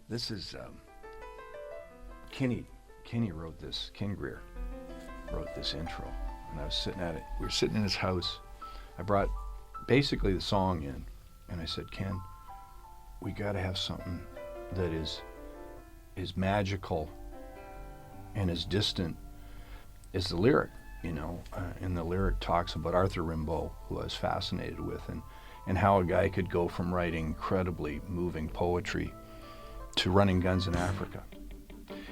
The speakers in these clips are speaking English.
This is Kenny. Kenny wrote this. Ken Greer wrote this intro, and I was sitting at it. We were sitting in his house. I brought basically the song in, and I said, Ken, we got to have something that is magical and as distant as the lyric, you know. And the lyric talks about Arthur Rimbaud, who I was fascinated with, and how a guy could go from writing incredibly moving poetry to running guns in Africa.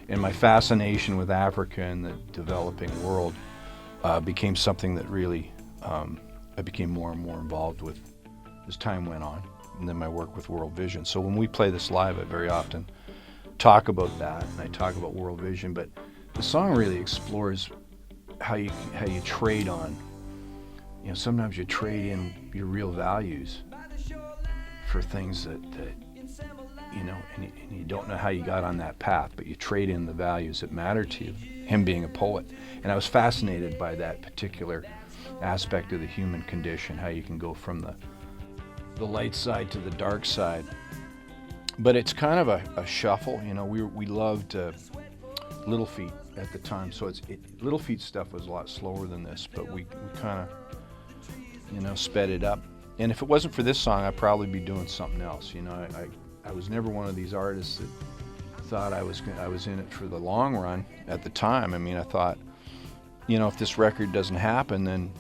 And my fascination with Africa and the developing world became something that really I became more and more involved with as time went on, and then my work with World Vision. So when we play this live, I very often talk about that, and I talk about World Vision, but the song really explores how you trade on, you know, sometimes you trade in your real values for things that you know, and you don't know how you got on that path, but you trade in the values that matter to you, him being a poet. And I was fascinated by that particular aspect of the human condition, how you can go from the light side to the dark side. But it's kind of a shuffle, you know. We loved Little Feat at the time, so Little Feat stuff was a lot slower than this, but we kind of, you know, sped it up. And if it wasn't for this song, I'd probably be doing something else, you know. I was never one of these artists that thought I was in it for the long run at the time. I mean, I thought, you know, if this record doesn't happen, then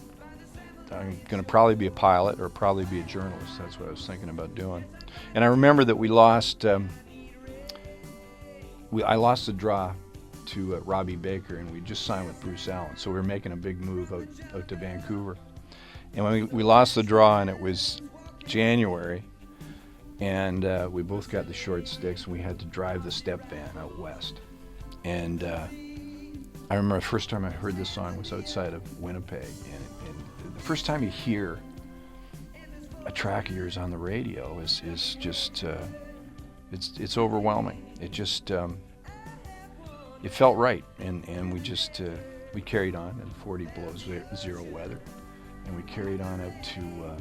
I'm going to probably be a pilot or probably be a journalist. That's what I was thinking about doing. And I remember that we lost, I lost the draw to Robbie Baker, and we just signed with Bruce Allen. So we were making a big move out to Vancouver. And when we lost the draw, and it was January, and we both got the short sticks, and we had to drive the step van out west. And I remember the first time I heard this song was outside of Winnipeg, and the first time you hear a track of yours on the radio is just it's overwhelming. It just it felt right, and we just we carried on in 40 below zero weather, and we carried on out to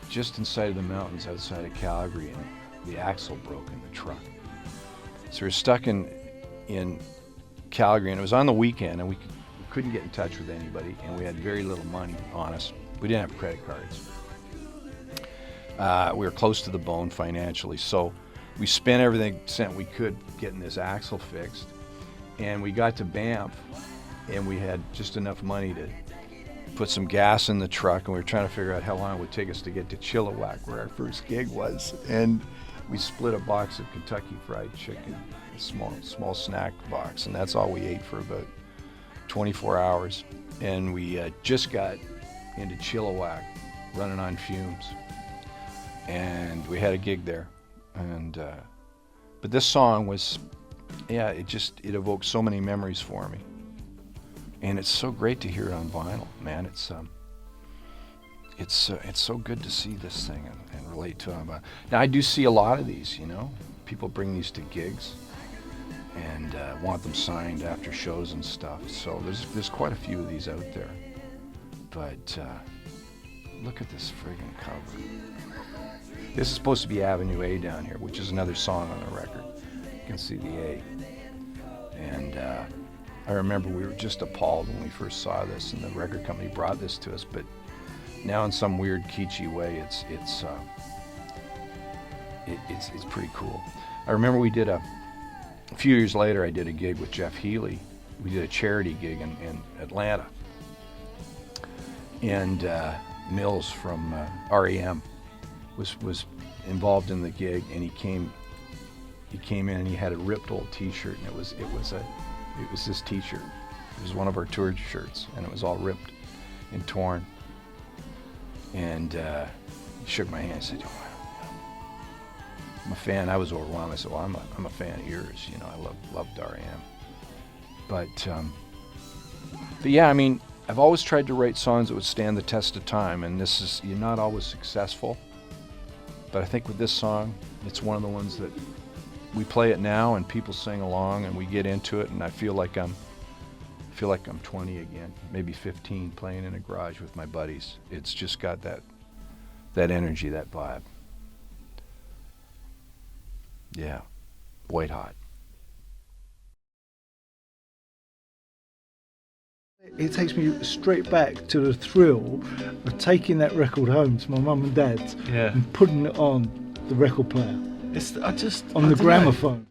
just inside of the mountains outside of Calgary, and the axle broke in the truck. So we were stuck in Calgary, and it was on the weekend, and we couldn't get in touch with anybody, and we had very little money on us. We didn't have credit cards. We were close to the bone financially, so we spent every cent we could getting this axle fixed, and we got to Banff, and we had just enough money to put some gas in the truck, and we were trying to figure out how long it would take us to get to Chilliwack, where our first gig was. And we split a box of Kentucky Fried Chicken, a small snack box, and that's all we ate for about 24 hours. And we just got into Chilliwack, running on fumes, and we had a gig there. And but this song was, yeah, it evoked so many memories for me. And it's so great to hear it on vinyl, man. It's so good to see this thing and relate to it. Now I do see a lot of these, you know. People bring these to gigs and want them signed after shows and stuff. So there's quite a few of these out there. But look at this friggin' cover. This is supposed to be Avenue A down here, which is another song on the record. You can see the A. And I remember we were just appalled when we first saw this, and the record company brought this to us. But now, in some weird kitschy way, it's pretty cool. I remember we did a few years later. I did a gig with Jeff Healey. We did a charity gig in Atlanta, and Mills from REM was involved in the gig, and he came in and he had a ripped old T-shirt, and it was this T-shirt. It was one of our tour shirts, and it was all ripped and torn. And he shook my hand and said, "Oh, I'm a fan." I was overwhelmed. I said, "Well, I'm a fan of yours. You know, I loved REM." But yeah, I mean, I've always tried to write songs that would stand the test of time, and you're not always successful. But I think with this song, it's one of the ones that we play it now and people sing along and we get into it, and I feel like I'm 20 again, maybe 15, playing in a garage with my buddies. It's just got that energy, that vibe. Yeah. white hot. It takes me straight back to the thrill of taking that record home to my mum and dad's Yeah. and putting it on the record player, It's, I on the don't know. gramophone.